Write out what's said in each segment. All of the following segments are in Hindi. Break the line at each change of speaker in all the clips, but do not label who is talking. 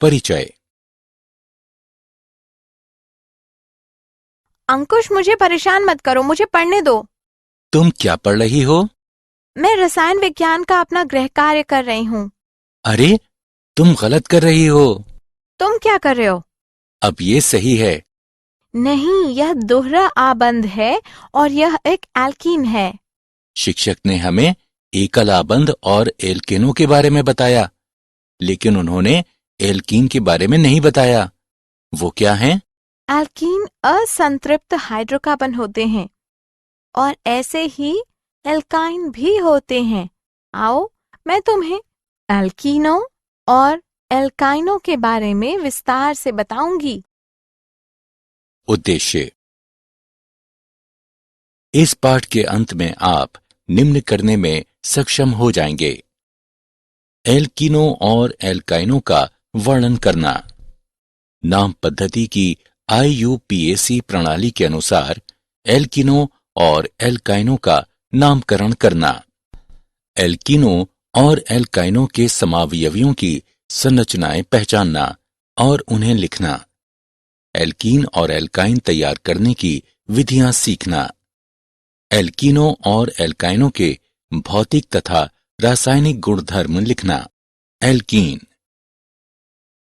परिचय।
अंकुश, मुझे परेशान मत करो, मुझे पढ़ने दो।
तुम क्या पढ़ रही हो?
मैं रसायन विज्ञान का अपना गृह कार्य कर रही हूँ।
अरे, तुम गलत कर रही हो।
तुम क्या कर रहे हो?
अब ये सही है।
नहीं, यह दोहरा आबंध है और यह एक एल्कीन है।
शिक्षक ने हमें एकल आबंध और एल्केनों के बारे में बताया, लेकिन उन्होंने एल्कीन के बारे में नहीं बताया। वो क्या हैं?
एल्कीन असंतृप्त हाइड्रोकार्बन होते हैं और ऐसे ही एल्काइन भी होते हैं। आओ, मैं तुम्हें एल्कीनों और एल्काइनों के बारे में विस्तार से बताऊंगी।
उद्देश्य। इस पाठ के अंत में आप निम्न करने में सक्षम हो जाएंगे। एल्कीनों और एल्काइनों का वर्णन करना। नाम पद्धति की IUPAC प्रणाली के अनुसार एल्कीनों और एल्काइनों का नामकरण करना। एल्कीनों और एल्काइनों के समावयवियों की संरचनाएं पहचानना और उन्हें लिखना। एल्कीन और एल्काइन तैयार करने की विधियां सीखना। एल्कीनों और एल्काइनों के भौतिक तथा रासायनिक गुणधर्म लिखना। एल्कीन।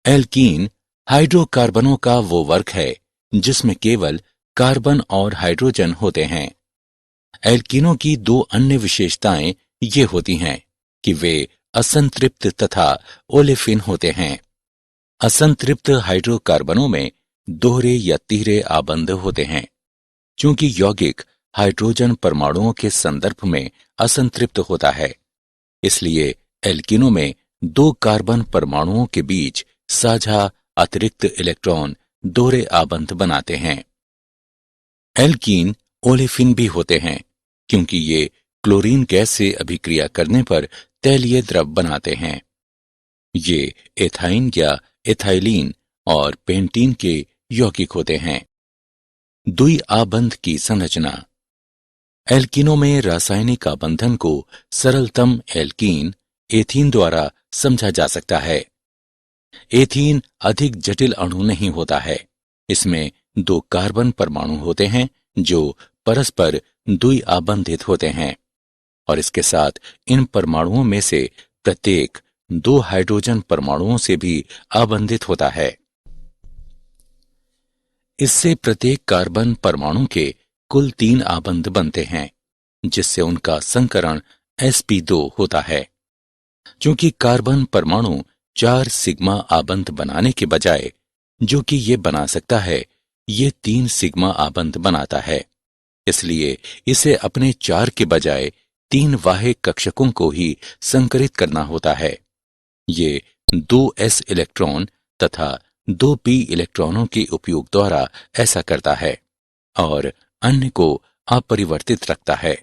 एल्कीन हाइड्रोकार्बनों का वो वर्ग है जिसमें केवल कार्बन और हाइड्रोजन होते हैं। एल्कीनों की दो अन्य विशेषताएं ये होती हैं कि वे असंतृप्त तथा ओलेफिन होते हैं। असंतृप्त हाइड्रोकार्बनों में दोहरे या तिहरे आबंध होते हैं। चूंकि यौगिक हाइड्रोजन परमाणुओं के संदर्भ में असंतृप्त होता है, इसलिए एल्कीनों में दो कार्बन परमाणुओं के बीच साझा अतिरिक्त इलेक्ट्रॉन दोहरे आबंध बनाते हैं। एल्कीन ओलेफिन भी होते हैं क्योंकि ये क्लोरीन गैस से अभिक्रिया करने पर तैलीय द्रव बनाते हैं। ये एथाइन या एथाइलीन और पेंटीन के यौगिक होते हैं। द्विआबंध की संरचना। एल्कीनों में रासायनिक आबंधन को सरलतम एल्कीन एथीन द्वारा समझा जा सकता है। एथीन अधिक जटिल अणु नहीं होता है। इसमें दो कार्बन परमाणु होते हैं जो परस्पर द्विआबंधित होते हैं और इसके साथ इन परमाणुओं में से प्रत्येक दो हाइड्रोजन परमाणुओं से भी आबंधित होता है। इससे प्रत्येक कार्बन परमाणु के कुल 3 आबंध बनते हैं, जिससे उनका संकरण sp2 होता है। चूंकि कार्बन परमाणु 4 सिग्मा आबंध बनाने के बजाय जो कि ये बना सकता है, ये 3 सिग्मा आबंध बनाता है। इसलिए इसे अपने 4 के बजाय 3 बाह्य कक्षकों को ही संकरित करना होता है। ये 2s इलेक्ट्रॉन तथा 2p इलेक्ट्रॉनों के उपयोग द्वारा ऐसा करता है और अन्य को अपरिवर्तित रखता है।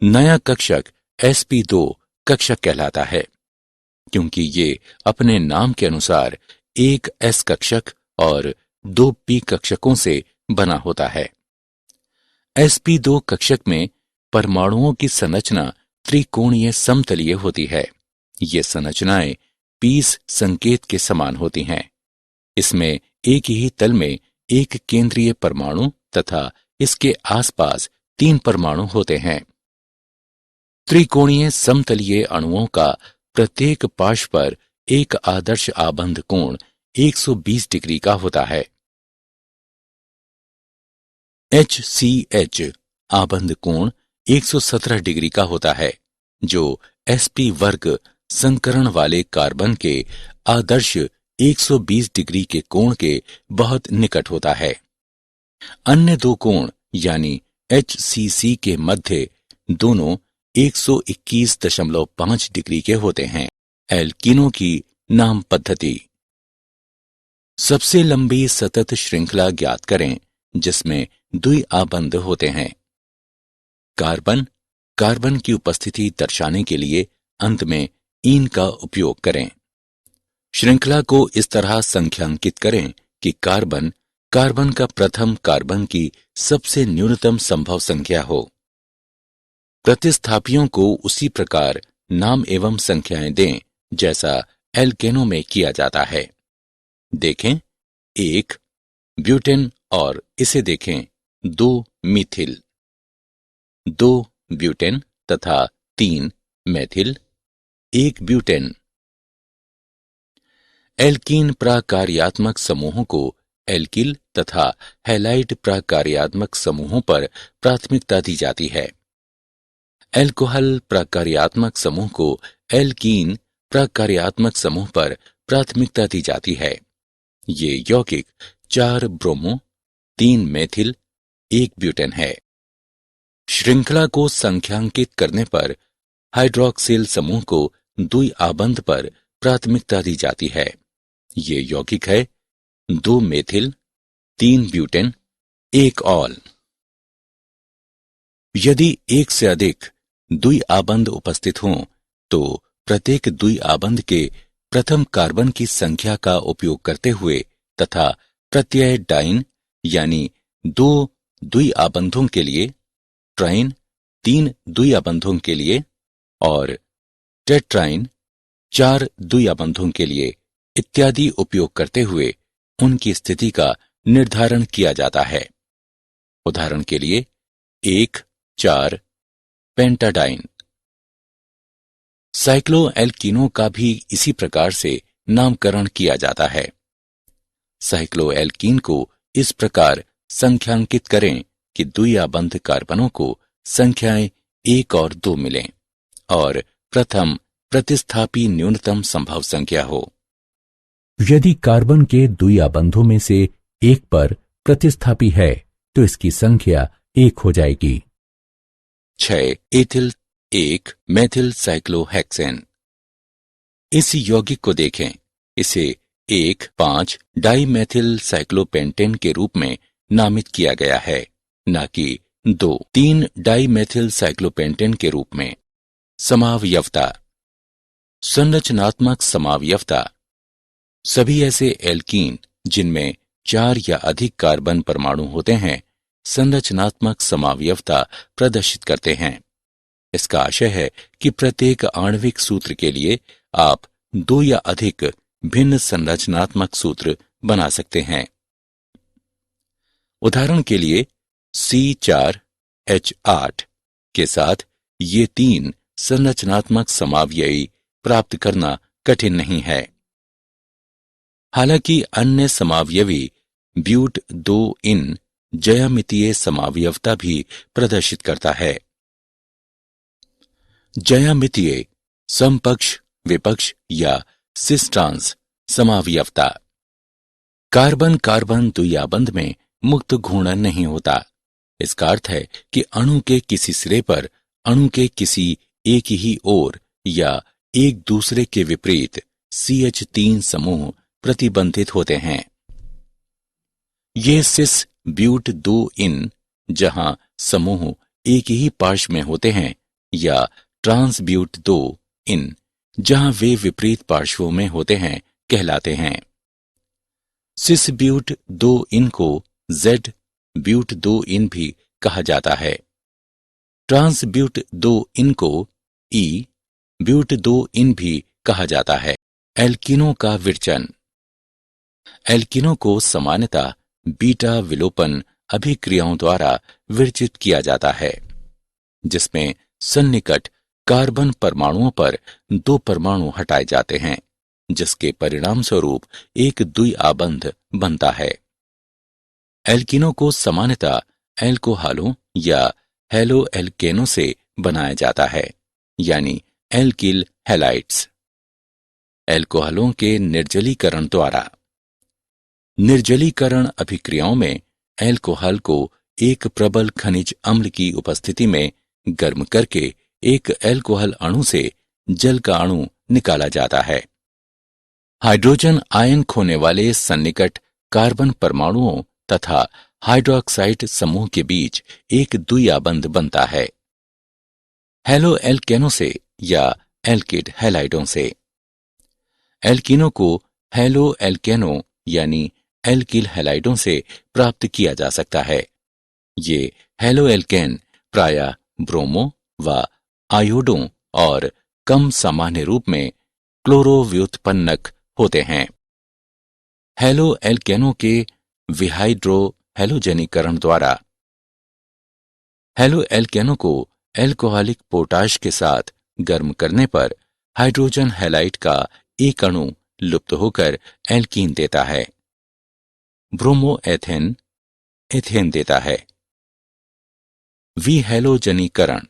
नया कक्षक sp2 कक्षक कहलाता है क्योंकि ये अपने नाम के अनुसार एक s कक्षक और 2p कक्षकों से बना होता है। sp2 कक्षक में परमाणुओं की संरचना त्रिकोणीय समतलीय होती है। ये संरचनाएं पीस संकेत के समान होती हैं। इसमें एक ही तल में एक केंद्रीय परमाणु तथा इसके आसपास 3 परमाणु होते हैं। त्रिकोणीय समतलीय अणुओं का प्रत्येक पार्श्व पर एक आदर्श आबंध कोण 120 डिग्री का होता है। HCH आबंध कोण 117 डिग्री का होता है, जो sp वर्ग संकरण वाले कार्बन के आदर्श 120 डिग्री के कोण के बहुत निकट होता है। अन्य दो कोण यानी HCC के मध्य दोनों 121.5 डिग्री के होते हैं। एल्कीनों की नाम पद्धति। सबसे लंबी सतत श्रृंखला ज्ञात करें जिसमें द्विआबंध होते हैं। कार्बन की उपस्थिति दर्शाने के लिए अंत में ईन का उपयोग करें। श्रृंखला को इस तरह संख्यांकित करें कि कार्बन का प्रथम कार्बन की सबसे न्यूनतम संभव संख्या हो। प्रतिस्थापियों को उसी प्रकार नाम एवं संख्याएं दें जैसा एल्केनो में किया जाता है। देखें 1 ब्यूटेन और इसे देखें 2 मीथिल, 2 ब्यूटेन तथा 3 मेथिल, 1 ब्यूटेन। एल्कीन प्राकार्यात्मक समूहों को एल्किल तथा हैलाइड प्राकार्यात्मक समूहों पर प्राथमिकता दी जाती है। एल्कोहल प्राकार्यात्मक समूह को एल्कीन प्राकार्यात्मक समूह पर प्राथमिकता दी जाती है। ये यौगिक 4 ब्रोमो, 3 मेथिल, 1 ब्यूटेन है। श्रृंखला को संख्यांकित करने पर हाइड्रोक्सिल समूह को द्विआबंध पर प्राथमिकता दी जाती है। ये यौगिक है 2 मेथिल, 3 ब्यूटेन, 1 ऑल। यदि एक से अधिक द्विआबंध उपस्थित हों तो प्रत्येक द्विआबंध के प्रथम कार्बन की संख्या का उपयोग करते हुए तथा प्रत्यय डाइन यानी 2 द्विआबंधों के लिए, ट्राइन 3 द्विआबंधों के लिए और टेट्राइन 4 द्विआबंधों के लिए इत्यादि उपयोग करते हुए उनकी स्थिति का निर्धारण किया जाता है। उदाहरण के लिए 1,4 पेंटाडाइन। साइक्लोएल्कीनों का भी इसी प्रकार से नामकरण किया जाता है। साइक्लोएल्कीन को इस प्रकार संख्यांकित करें कि द्विआबंध कार्बनों को संख्याएं 1 और 2 मिलें और प्रथम प्रतिस्थापी न्यूनतम संभव संख्या हो।
यदि कार्बन के द्विआबंधों में से एक पर प्रतिस्थापी है तो इसकी संख्या 1 हो जाएगी।
6 एथिल 1 मेथिल साइक्लोहेक्सेन। इस यौगिक को देखें। इसे 1,5 डाइमेथिल साइक्लोपेंटेन के रूप में नामित किया गया है, न कि 2,3 डाइमेथिल साइक्लोपेंटेन के रूप में। समावयवता, संरचनात्मक समावयवता। सभी ऐसे एल्कीन जिनमें 4 या अधिक कार्बन परमाणु होते हैं संरचनात्मक समावयवता प्रदर्शित करते हैं। इसका आशय है कि प्रत्येक आणविक सूत्र के लिए आप 2 या अधिक भिन्न संरचनात्मक सूत्र बना सकते हैं। उदाहरण के लिए C4H8 के साथ ये 3 संरचनात्मक समावयवी प्राप्त करना कठिन नहीं है। हालांकि अन्य समावयवी ब्यूट 2 इन ज्यामितीय समावयवता भी प्रदर्शित करता है। ज्यामितीय समपक्ष, विपक्ष या सिस-ट्रांस समावयवता। कार्बन कार्बन द्विआबंध में मुक्त घूर्णन नहीं होता। इसका अर्थ है कि अणु के किसी सिरे पर अणु के किसी एक ही ओर या एक दूसरे के विपरीत CH3 समूह प्रतिबंधित होते हैं। ये सिस ब्यूट 2 इन जहां समूह एक ही पार्श्व में होते हैं या ट्रांस ब्यूट 2 इन जहां वे विपरीत पार्श्वों में होते हैं कहलाते हैं। सिस ब्यूट 2 इन को Z ब्यूट 2 इन भी कहा जाता है। ट्रांस ब्यूट 2 इन को E ब्यूट 2 इन भी कहा जाता है। एल्कीनों का विरचन। एल्कीनों को सामान्यतः बीटा विलोपन अभिक्रियाओं द्वारा विरचित किया जाता है, जिसमें सन्निकट कार्बन परमाणुओं पर 2 परमाणु हटाए जाते हैं, जिसके परिणाम स्वरूप एक द्विआबंध बनता है। एल्कीनों को सामान्यतः एल्कोहलों या हेलोएल्केनों से बनाया जाता है, यानी एल्किल हैलाइड्स। एल्कोहलों के निर्जलीकरण द्वारा। निर्जलीकरण अभिक्रियाओं में एल्कोहल को एक प्रबल खनिज अम्ल की उपस्थिति में गर्म करके एक एल्कोहल अणु से जल का अणु निकाला जाता है। हाइड्रोजन आयन खोने वाले सन्निकट कार्बन परमाणुओं तथा हाइड्रोक्साइड समूह के बीच एक द्विआबंध बनता है। हेलोएल्केनों से या एल्किड हैलाइडों से। एल्कीनों को हेलोएल्केनों यानी एल्किल हैलाइडों से प्राप्त किया जा सकता है। ये हेलोएल्केन प्रायः ब्रोमो व आयोडों और कम सामान्य रूप में क्लोरोव्युत्पन्नक होते हैं। हैलो एल्केनों के विहाइड्रो हैलोजनीकरण द्वारा हैलो एल्केनों को एल्कोहलिक पोटाश के साथ गर्म करने पर हाइड्रोजन हैलाइड का एक अणु लुप्त होकर एल्कीन देता है। ब्रोमोएथेन एथेन देता है। विहैलोजनीकरण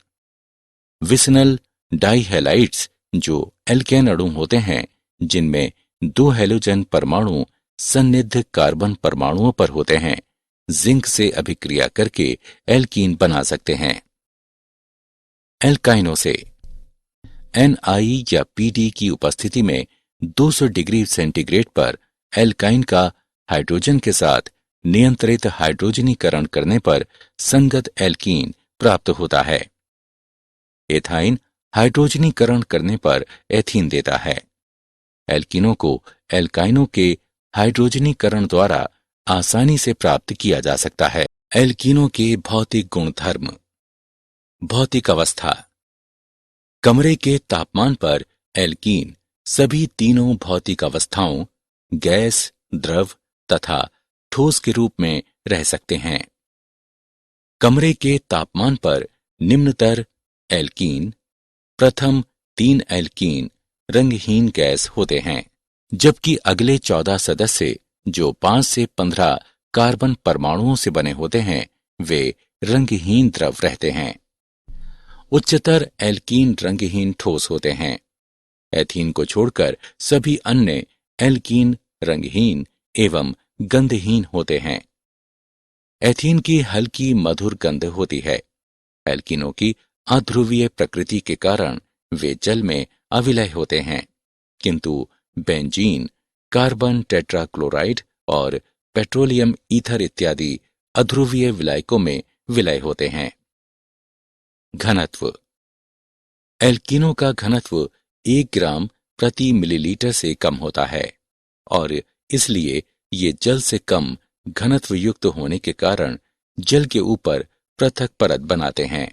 विसनल डाइहैलाइड्स जो एल्केन अणु होते हैं जिनमें दो हैलोजन परमाणु सन्निध कार्बन परमाणुओं पर होते हैं, जिंक से अभिक्रिया करके एल्कीन बना सकते हैं। एल्काइनों से Na या Pd की उपस्थिति में 200 डिग्री सेंटीग्रेड पर एल्काइन का हाइड्रोजन के साथ नियंत्रित हाइड्रोजनीकरण करने पर संगत एल्कीन प्राप्त होता है। एथाइन हाइड्रोजनीकरण करने पर एथीन देता है। एल्कीनों को एल्काइनों के हाइड्रोजनीकरण द्वारा आसानी से प्राप्त किया जा सकता है। एल्कीनों के भौतिक गुणधर्म। भौतिक अवस्था। कमरे के तापमान पर एल्कीन सभी तीनों भौतिक अवस्थाओं गैस, द्रव तथा ठोस के रूप में रह सकते हैं। कमरे के तापमान पर निम्नतर एल्कीन प्रथम 3 एल्कीन रंगहीन गैस होते हैं, जबकि अगले 14 सदस्य जो 5 से 15 कार्बन परमाणुओं से बने होते हैं वे रंगहीन द्रव रहते हैं। उच्चतर एल्कीन रंगहीन ठोस होते हैं। एथीन को छोड़कर सभी अन्य एल्कीन रंगहीन एवं गंधहीन होते हैं। एथीन की हल्की मधुर गंध होती है। एल्कीनों की अध्रुवीय प्रकृति के कारण वे जल में अविलय होते हैं, किंतु बेंजीन, कार्बन टेट्राक्लोराइड और पेट्रोलियम ईथर इत्यादि अध्रुवीय विलायकों में विलय होते हैं। घनत्व। एल्कीनों का घनत्व 1 ग्राम प्रति मिलीलीटर से कम होता है और इसलिए ये जल से कम घनत्व युक्त होने के कारण जल के ऊपर पृथक परत बनाते हैं।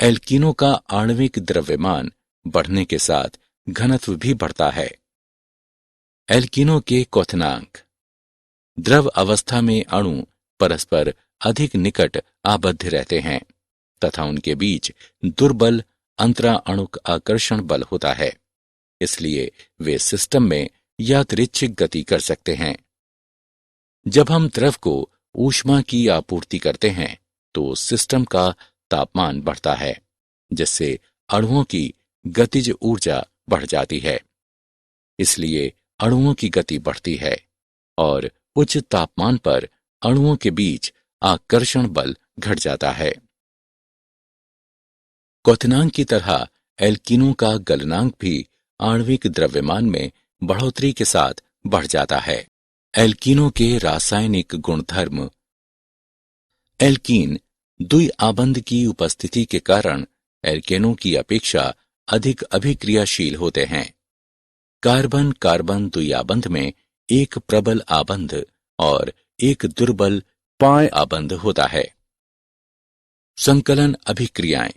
एल्कीनों का आणविक द्रव्यमान बढ़ने के साथ घनत्व भी बढ़ता है। एल्कीनों के क्वथनांक। द्रव अवस्था में अणु परस्पर अधिक निकट आबद्ध रहते हैं तथा उनके बीच दुर्बल अंतराअणुक आकर्षण बल होता है, इसलिए वे सिस्टम में यादृच्छिक गति कर सकते हैं। जब हम द्रव को ऊष्मा की आपूर्ति करते हैं तो सिस्टम का तापमान बढ़ता है, जिससे अणुओं की गतिज ऊर्जा बढ़ जाती है। इसलिए अणुओं की गति बढ़ती है और उच्च तापमान पर अणुओं के बीच आकर्षण बल घट जाता है। क्वथनांक की तरह एल्कीनों का गलनांक भी आणविक द्रव्यमान में बढ़ोतरी के साथ बढ़ जाता है। एल्कीनों के रासायनिक गुणधर्म। एल्कीन द्विआबंध की उपस्थिति के कारण एल्केनों की अपेक्षा अधिक अभिक्रियाशील होते हैं। कार्बन कार्बन द्विआबंध में एक प्रबल आबंध और एक दुर्बल पाय आबंध होता है। संकलन अभिक्रियाएं।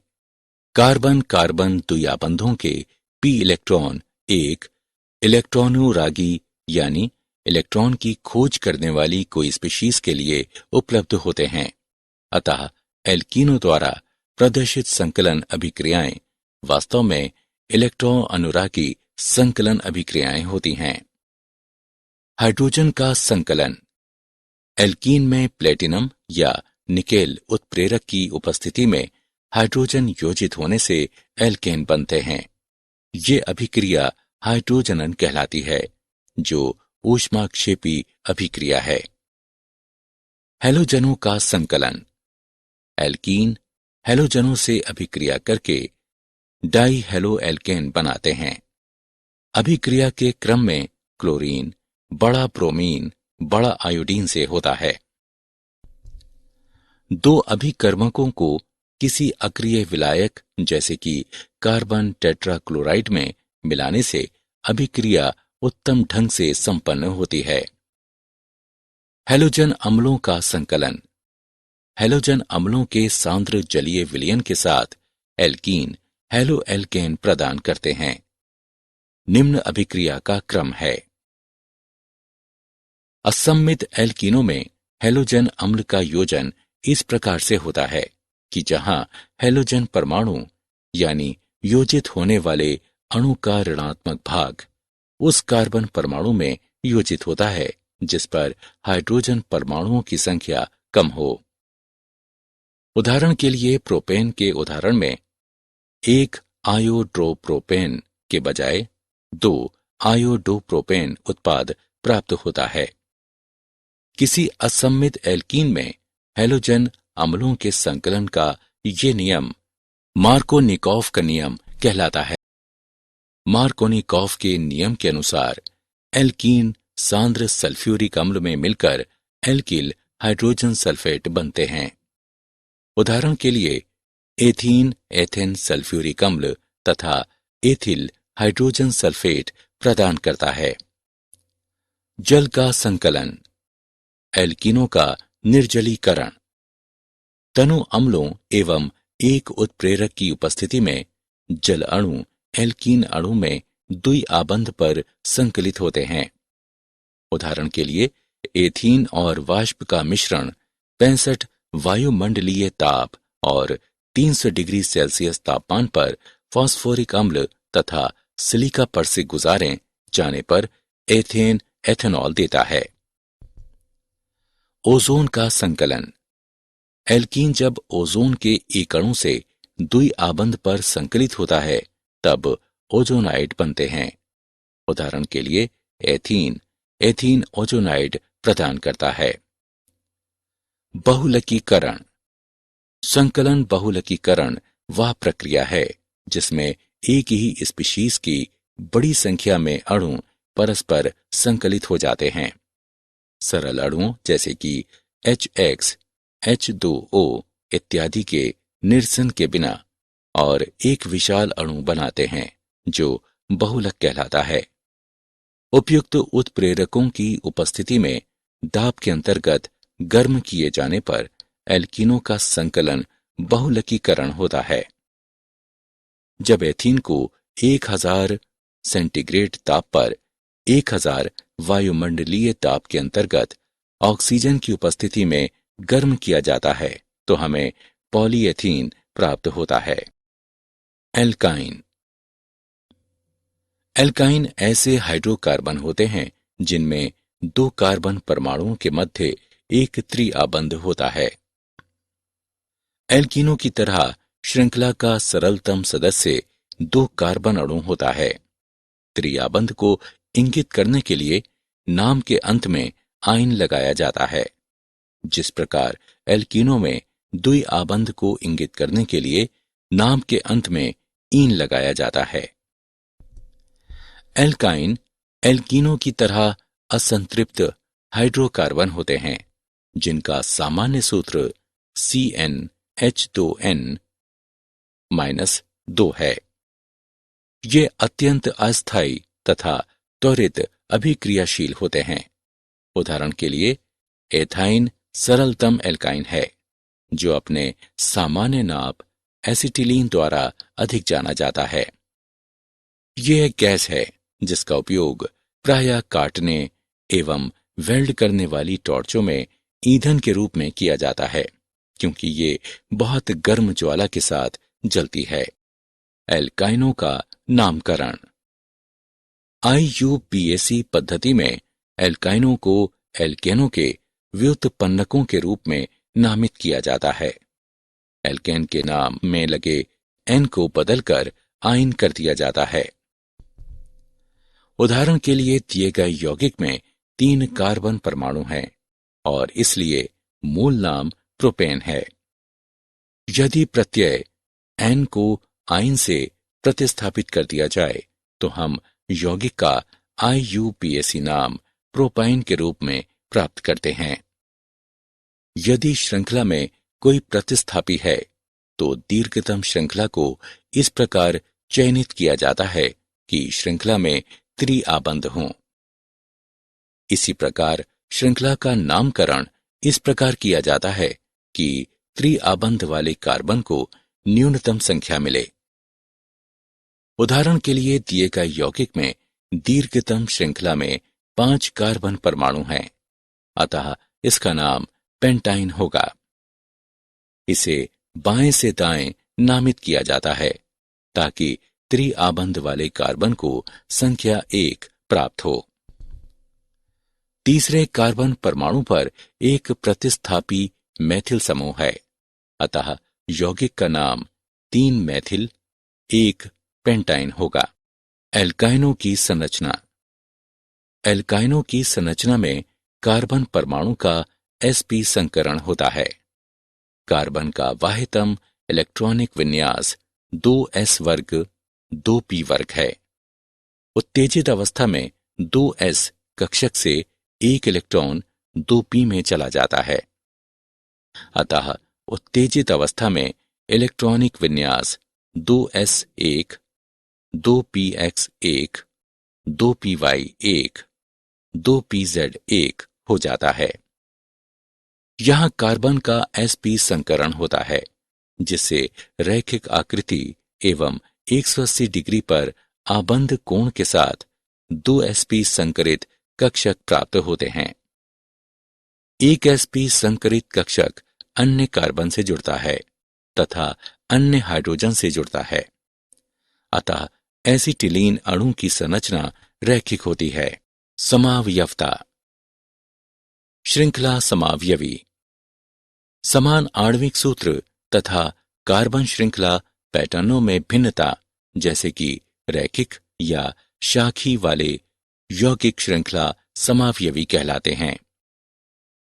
कार्बन कार्बन द्विआबंधों के p इलेक्ट्रॉन एक इलेक्ट्रॉनुरागी यानी इलेक्ट्रॉन की खोज करने वाली कोई स्पीशीज के लिए उपलब्ध होते हैं। अतः एल्कीनों द्वारा प्रदर्शित संकलन अभिक्रियाएं वास्तव में इलेक्ट्रॉन अनुरागी संकलन अभिक्रियाएं होती हैं। हाइड्रोजन का संकलन। एल्कीन में प्लेटिनम या निकेल उत्प्रेरक की उपस्थिति में हाइड्रोजन योजित होने से एल्केन बनते हैं। ये अभिक्रिया हाइड्रोजनन कहलाती है, जो ऊष्माक्षेपी अभिक्रिया है। हैलोजनों का संकलन। एल्कीन हैलोजनों से अभिक्रिया करके डाई हैलो एल्केन बनाते हैं। अभिक्रिया के क्रम में क्लोरीन बड़ा ब्रोमीन बड़ा आयोडीन से होता है। दो अभिकर्मकों को किसी अक्रिय विलायक जैसे कि कार्बन टेट्राक्लोराइड में मिलाने से अभिक्रिया उत्तम ढंग से संपन्न होती है। हैलोजन अम्लों का संकलन। हैलोजन अम्लों के सांद्र जलीय विलयन के साथ एल्कीन हैलो एल्केन प्रदान करते हैं। निम्न अभिक्रिया का क्रम है। असम्मित एल्कीनों में हैलोजन अम्ल का योजन इस प्रकार से होता है कि जहां हैलोजन परमाणु यानी योजित होने वाले अणु का ऋणात्मक भाग उस कार्बन परमाणु में योजित होता है जिस पर हाइड्रोजन परमाणुओं की संख्या कम हो। उदाहरण के लिए प्रोपेन के उदाहरण में 1 आयोड्रोप्रोपेन के बजाय 2 आयोडोप्रोपेन उत्पाद प्राप्त होता है। किसी असम्मित एल्कीन में हैलोजन अम्लों के संकलन का ये नियम मार्कोनिकॉफ का नियम कहलाता है। मार्कोनिकॉफ के नियम के अनुसार एल्कीन सांद्र सल्फ्यूरिक अम्ल में मिलकर एल्किल हाइड्रोजन सल्फेट बनते हैं। उदाहरण के लिए एथीन एथेन सल्फ्यूरिक अम्ल तथा एथिल हाइड्रोजन सल्फेट प्रदान करता है। जल का संकलन, एल्कीनों का निर्जलीकरण। तनु अम्लों एवं एक उत्प्रेरक की उपस्थिति में जल अणु एल्कीन अणु में द्विआबंध पर संकलित होते हैं। उदाहरण के लिए एथीन और वाष्प का मिश्रण 65 वायुमंडलीय ताप और 300 डिग्री सेल्सियस तापमान पर फास्फोरिक अम्ल तथा सिलिका पर से गुजारे जाने पर एथेन एथेनॉल देता है। ओजोन का संकलन, एल्कीन जब ओजोन के एक अणु से द्विआबंध पर संकलित होता है तब ओजोनाइड बनते हैं। उदाहरण के लिए एथीन एथीन ओजोनाइड प्रदान करता है। बहुलकीकरण, संकलन बहुलकीकरण वह प्रक्रिया है जिसमें एक ही स्पीशीज की बड़ी संख्या में अणु परस्पर संकलित हो जाते हैं। सरल अणुओं जैसे कि HX, H2O इत्यादि के निरसन के बिना और एक विशाल अणु बनाते हैं जो बहुलक कहलाता है। उपयुक्त उत्प्रेरकों की उपस्थिति में दाब के अंतर्गत गर्म किए जाने पर एल्कीनों का संकलन बहुलकीकरण होता है। जब एथीन को 1000 सेंटीग्रेड ताप पर 1000 वायुमंडलीय ताप के अंतर्गत ऑक्सीजन की उपस्थिति में गर्म किया जाता है तो हमें पॉलीएथीन प्राप्त होता है। एल्काइन, एल्काइन ऐसे हाइड्रोकार्बन होते हैं जिनमें 2 कार्बन परमाणुओं के मध्य एक त्रिआबंध होता है। एल्कीनों की तरह श्रृंखला का सरलतम सदस्य 2 कार्बन अणु होता है। त्रिआबंध को इंगित करने के लिए नाम के अंत में आइन लगाया जाता है। जिस प्रकार एल्कीनों में द्विआबंध को इंगित करने के लिए नाम के अंत में ईन लगाया जाता है। एल्काइन एल्कीनों की तरह असंतृप्त हाइड्रोकार्बन होते हैं जिनका सामान्य सूत्र CnH2n-2 है। ये अत्यंत अस्थायी तथा त्वरित अभिक्रियाशील होते हैं। उदाहरण के लिए एथाइन सरलतम एल्काइन है जो अपने सामान्य नाप एसिटिलीन द्वारा अधिक जाना जाता है। यह एक गैस है जिसका उपयोग प्रायः काटने एवं वेल्ड करने वाली टॉर्चों में ईंधन के रूप में किया जाता है क्योंकि ये बहुत गर्म ज्वाला के साथ जलती है। एल्काइनों का नामकरण, IUPAC पद्धति में एल्काइनों को एल्केनों के व्युत्पन्नकों के रूप में नामित किया जाता है। एल्केन के नाम में लगे N को बदलकर आइन कर दिया जाता है। उदाहरण के लिए दिए गए यौगिक में 3 कार्बन परमाणु हैं और इसलिए मूल नाम प्रोपेन है। यदि प्रत्यय N को आइन से प्रतिस्थापित कर दिया जाए तो हम यौगिक का IUPAC नाम प्रोपाइन के रूप में प्राप्त करते हैं। यदि श्रृंखला में कोई प्रतिस्थापी है तो दीर्घतम श्रृंखला को इस प्रकार चयनित किया जाता है कि श्रृंखला में त्रिआबंध हों। इसी प्रकार श्रृंखला का नामकरण इस प्रकार किया जाता है कि त्रिआबंध वाले कार्बन को न्यूनतम संख्या मिले। उदाहरण के लिए दिए गए यौगिक में दीर्घतम श्रृंखला में 5 कार्बन परमाणु हैं, अतः इसका नाम पेंटाइन होगा। इसे बाएं से दाएं नामित किया जाता है ताकि त्रिआबंध वाले कार्बन को संख्या 1 प्राप्त हो। तीसरे कार्बन परमाणु पर एक प्रतिस्थापी मैथिल समूह है, अतः यौगिक का नाम 3 मैथिल 1 पेंटाइन होगा। एल्काइनों की संरचना। एल्काइनों की संरचना में कार्बन परमाणु का sp संकरण होता है। कार्बन का बाह्यतम इलेक्ट्रॉनिक विन्यास 2s वर्ग 2p वर्ग है। उत्तेजित अवस्था में 2s कक्षक से एक इलेक्ट्रॉन 2p में चला जाता है, अतः उत्तेजित अवस्था में इलेक्ट्रॉनिक विन्यास 2s1 2px1 2py1 2pz1 हो जाता है। यहां कार्बन का sp संकरण होता है, जिससे रैखिक आकृति एवं 180 डिग्री पर आबंध कोण के साथ 2sp संकरित कक्षक प्राप्त होते हैं। एक sp संकरित कक्षक अन्य कार्बन से जुड़ता है तथा अन्य हाइड्रोजन से जुड़ता है, अतः एसिटिलीन अणु की संरचना रैखिक होती है। समावयवता। श्रृंखला समावयवी। समान आणविक सूत्र तथा कार्बन श्रृंखला पैटर्नों में भिन्नता, जैसे कि रैखिक या शाखी वाले यौगिक श्रृंखला समावयवी कहलाते हैं।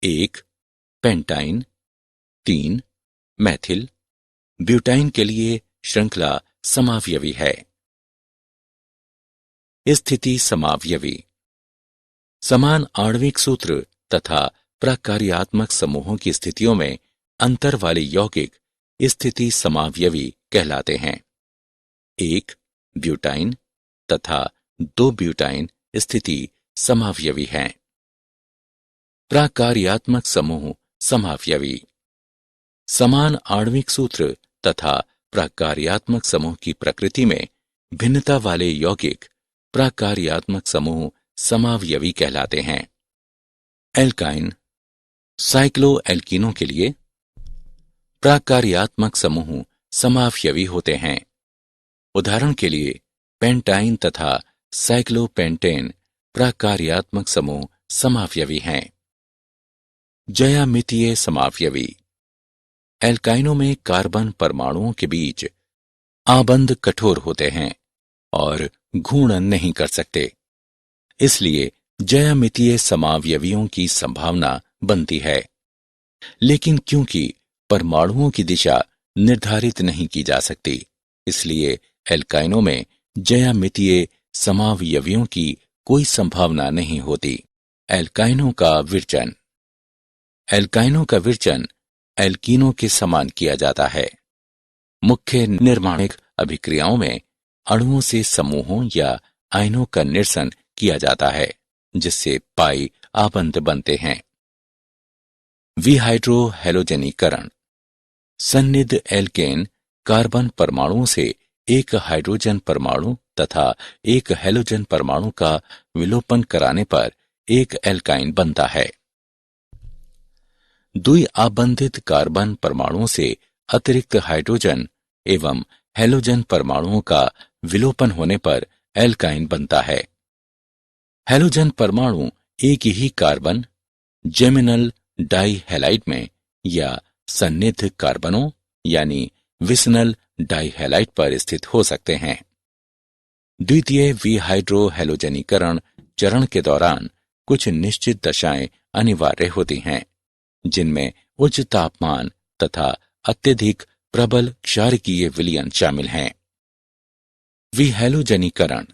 1 पेंटाइन, 3 मैथिल, ब्यूटाइन के लिए श्रृंखला समावयवी है। स्थिति समावयवी। समान आणविक सूत्र तथा प्रकार्यात्मक समूहों की स्थितियों में अंतर वाले यौगिक स्थिति समावयवी कहलाते हैं। 1 ब्यूटाइन तथा 2 ब्यूटाइन स्थिति समावयवी हैं। प्रकार्यात्मक समूह समावयवी। समान आणविक सूत्र तथा प्रकार्यात्मक समूह की प्रकृति में भिन्नता वाले यौगिक प्रकार्यात्मक समूह समावयवी कहलाते हैं। एल्काइन। साइक्लोएल्कीनों के लिए प्रकार्यात्मक समूह समावयवी होते हैं। उदाहरण के लिए पेंटाइन तथा साइक्लोपेंटेन प्रकार्यात्मक समूह समावयवी हैं। ज्यामितीय समावयवी। एल्काइनों में कार्बन परमाणुओं के बीच आबंध कठोर होते हैं और घूर्णन नहीं कर सकते, इसलिए ज्यामितीय समावयवियों की संभावना बनती है। लेकिन क्योंकि परमाणुओं की दिशा निर्धारित नहीं की जा सकती, इसलिए एल्काइनों में ज्यामितीय समावयवियों की कोई संभावना नहीं होती। एल्काइनों का विरचन। एल्काइनों का विरचन एल्कीनों के समान किया जाता है। मुख्य निर्माणिक अभिक्रियाओं में अणुओं से समूहों या आयनों का निरसन किया जाता है, जिससे पाई आबंध बनते हैं। विहाइड्रोहैलोजनीकरण। सन्निध एल्केन कार्बन परमाणुओं से एक हाइड्रोजन परमाणु तथा एक हैलोजन परमाणु का विलोपन कराने पर एक एल्काइन बनता है। द्विआबंधित कार्बन परमाणुओं से अतिरिक्त हाइड्रोजन एवं हैलोजन परमाणुओं का विलोपन होने पर एल्काइन बनता है। हैलोजन परमाणु एक ही कार्बन जेमिनल डाइहैलाइड में या सन्निध कार्बनों यानी विसनल डाइहैलाइड पर स्थित हो सकते हैं। द्वितीय विहाइड्रोहैलोजनीकरण चरण के दौरान कुछ निश्चित दशाएं अनिवार्य होती हैं, जिनमें उच्च तापमान तथा अत्यधिक प्रबल क्षारकीय विलयन शामिल हैं। विहैलोजनीकरण।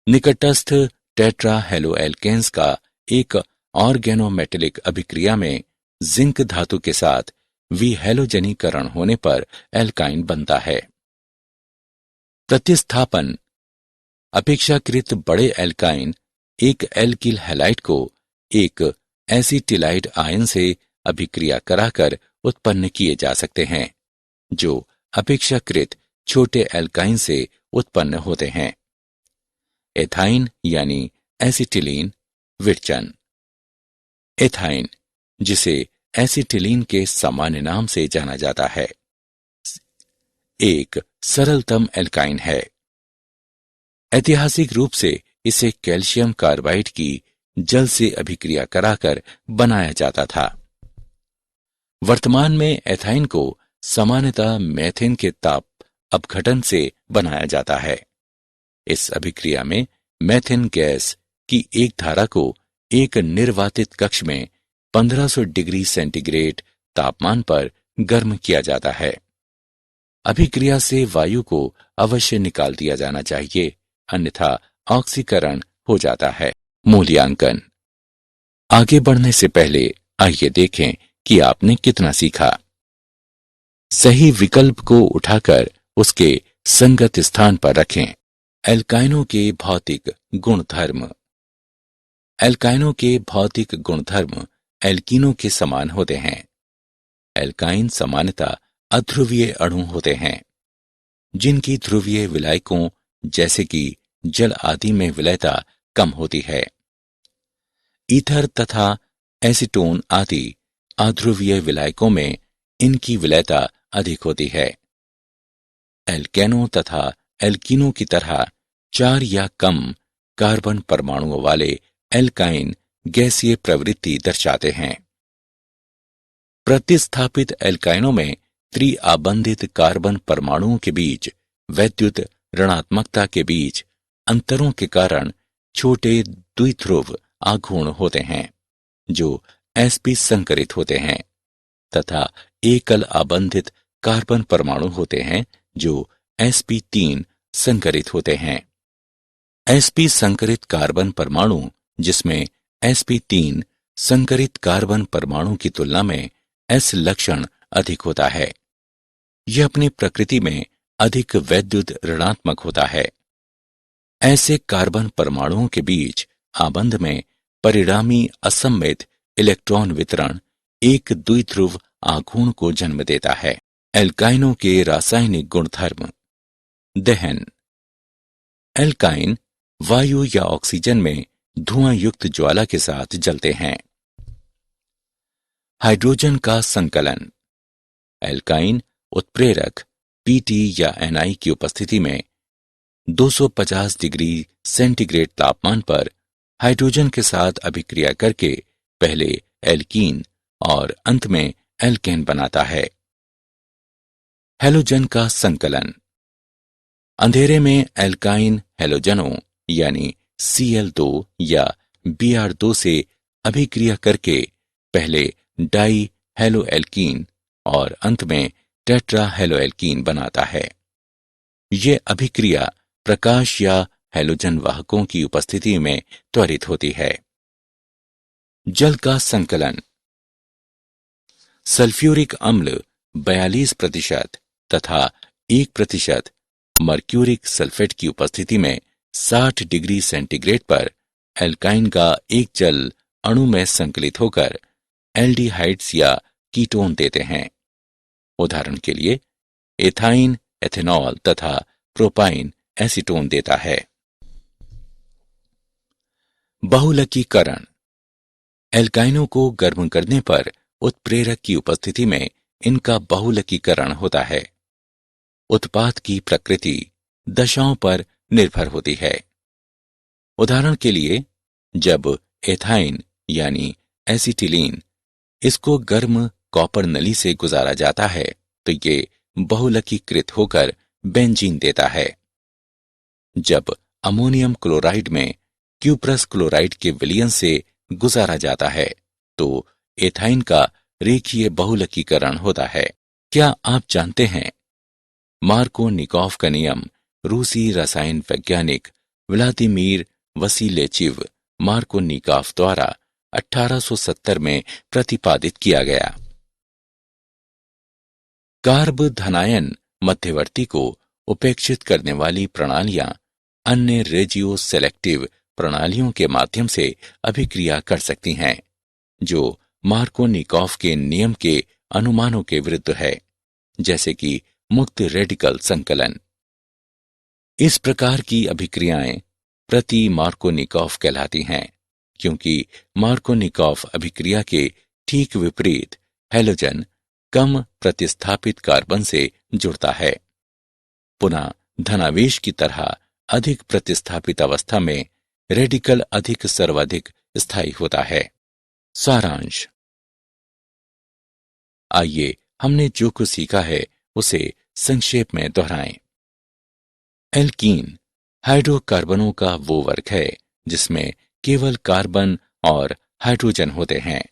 निकटस्थ टेट्राहेलोएल्केन्स का एक ऑर्गेनोमेटेलिक अभिक्रिया में जिंक धातु के साथ विहैलोजनीकरण होने पर एल्काइन बनता है। प्रतिस्थापन। अपेक्षाकृत बड़े एल्काइन एक एल्किल हैलाइड को एक एसिटिलाइड आयन से अभिक्रिया कराकर उत्पन्न किए जा सकते हैं, जो अपेक्षाकृत छोटे एल्काइन से उत्पन्न होते हैं। एथाइन यानी एसिटिलीन विरचन। एथाइन, जिसे एसिटिलीन के सामान्य नाम से जाना जाता है, एक सरलतम एल्काइन है। ऐतिहासिक रूप से इसे कैल्शियम कार्बाइड की जल से अभिक्रिया कराकर बनाया जाता था। वर्तमान में एथाइन को सामान्यतः मेथेन के ताप अपघटन से बनाया जाता है। इस अभिक्रिया में मेथेन गैस की एक धारा को एक निर्वातित कक्ष में 1500 डिग्री सेंटीग्रेड तापमान पर गर्म किया जाता है। अभिक्रिया से वायु को अवश्य निकाल दिया जाना चाहिए, अन्यथा ऑक्सीकरण हो जाता है। मूल्यांकन। आगे बढ़ने से पहले आइए देखें कि आपने कितना सीखा। सही विकल्प को उठाकर उसके संगत स्थान पर रखें। एल्काइनों के भौतिक गुणधर्म। एल्काइनों के भौतिक गुणधर्म एल्कीनों के समान होते हैं। एल्काइन सामान्यतः अध्रुवीय अणु होते हैं, जिनकी ध्रुवीय विलायकों जैसे कि जल आदि में विलयता कम होती है। ईथर तथा एसीटोन आदि अध्रुवीय विलायकों में इनकी विलयता अधिक होती है। एल्केनों तथा एल्कीनों की तरह 4 या कम कार्बन परमाणुओं वाले एल्काइन गैसीय प्रवृत्ति दर्शाते हैं। प्रतिस्थापित एल्काइनों में त्रिआबंधित कार्बन परमाणुओं के बीच वैद्युत ऋणात्मकता के बीच अंतरों के कारण छोटे द्विध्रुव आघूर्ण होते हैं, जो sp संकरित होते हैं, तथा एकल आबंधित कार्बन परमाणु होते हैं जो sp3 संकरित होते हैं। sp संकरित कार्बन परमाणु, जिसमें sp3 संकरित कार्बन परमाणु की तुलना में s लक्षण अधिक होता है, यह अपनी प्रकृति में अधिक वैद्युत ऋणात्मक होता है। ऐसे कार्बन परमाणुओं के बीच आबंध में परिणामी असममित इलेक्ट्रॉन वितरण एक द्विध्रुव आघूर्ण को जन्म देता है। एल्काइनों के रासायनिक गुणधर्म। दहन। एल्काइन वायु या ऑक्सीजन में धुआं युक्त ज्वाला के साथ जलते हैं। हाइड्रोजन का संकलन। एल्काइन उत्प्रेरक Pt या Ni की उपस्थिति में 250 डिग्री सेंटीग्रेड तापमान पर हाइड्रोजन के साथ अभिक्रिया करके पहले एल्कीन और अंत में एल्केन बनाता है। हैलोजन का संकलन। अंधेरे में एल्काइन हैलोजनों यानी Cl2 या Br2 से अभिक्रिया करके पहले डाई हेलोएल्कीन और अंत में टेट्रा हेलोएल्कीन बनाता है। यह अभिक्रिया प्रकाश या हैलोजन वाहकों की उपस्थिति में त्वरित होती है। जल का संकलन। सल्फ्यूरिक अम्ल 42% तथा 1% मर्क्यूरिक सल्फेट की उपस्थिति में 60 डिग्री सेंटीग्रेड पर एल्काइन का एक जल अणु में संकलित होकर एल्डिहाइड्स या कीटोन देते हैं। उदाहरण के लिए एथाइन एथेनॉल तथा प्रोपाइन एसीटोन देता है। बहुलकीकरण। एल्काइनों को गर्म करने पर उत्प्रेरक की उपस्थिति में इनका बहुलकीकरण होता है। उत्पाद की प्रकृति दशाओं पर निर्भर होती है। उदाहरण के लिए जब एथाइन यानी एसिटिलीन इसको गर्म कॉपर नली से गुजारा जाता है तो ये बहुलकीकृत होकर बेंजीन देता है। जब अमोनियम क्लोराइड में क्यूप्रस क्लोराइड के विलयन से गुजारा जाता है तो एथाइन का रेखीय बहुलकीकरण होता है। क्या आप जानते हैं मार्कोनिकॉफ का नियम रूसी रसायन वैज्ञानिक व्लादिमीर वसीलेचिव मार्कोनिकॉफ द्वारा 1870 में प्रतिपादित किया गया। कार्ब धनायन मध्यवर्ती को उपेक्षित करने वाली प्रणालियां अन्य रेजियो सेलेक्टिव प्रणालियों के माध्यम से अभिक्रिया कर सकती हैं, जो मार्कोनिकॉफ के नियम के अनुमानों के विरुद्ध है, जैसे कि मुक्त रेडिकल संकलन। इस प्रकार की अभिक्रियाएं प्रति मार्कोनिकॉफ कहलाती हैं, क्योंकि मार्कोनिकॉफ अभिक्रिया के ठीक विपरीत हैलोजन कम प्रतिस्थापित कार्बन से जुड़ता है। पुनः धनावेश की तरह अधिक प्रतिस्थापित अवस्था में रेडिकल अधिक सर्वाधिक स्थायी होता है। सारांश। आइए हमने जो कुछ सीखा है उसे संक्षेप में दोहराएं। एल्कीन हाइड्रोकार्बनों का वो वर्ग है जिसमें केवल कार्बन और हाइड्रोजन होते हैं।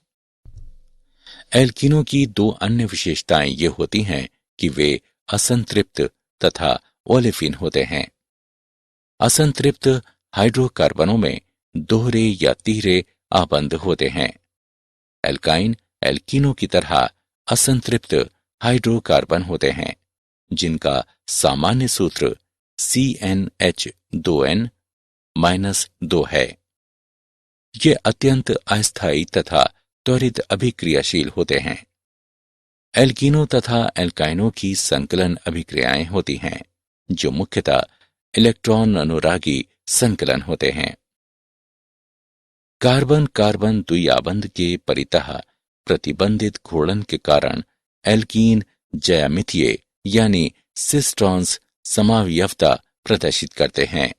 एल्कीनों की दो अन्य विशेषताएं ये होती हैं कि वे असंतृप्त तथा ओलेफिन होते हैं। असंतृप्त हाइड्रोकार्बनों में दोहरे या तीहरे आबंध होते हैं। एल्काइन एल्कीनों की तरह असंतृप्त हाइड्रोकार्बन होते हैं, जिनका सामान्य सूत्र CnH2n-2 है। ये अत्यंत अस्थायी तथा त्वरित अभिक्रियाशील होते हैं। एल्कीनों तथा एल्काइनों की संकलन अभिक्रियाएं होती हैं, जो मुख्यतः इलेक्ट्रॉन अनुरागी संकलन होते हैं। कार्बन कार्बन द्विआबंध के परितः प्रतिबंधित घूर्णन के कारण एल्कीन ज्यामितीय यानी सिस ट्रांस समावयवता प्रदर्शित करते हैं।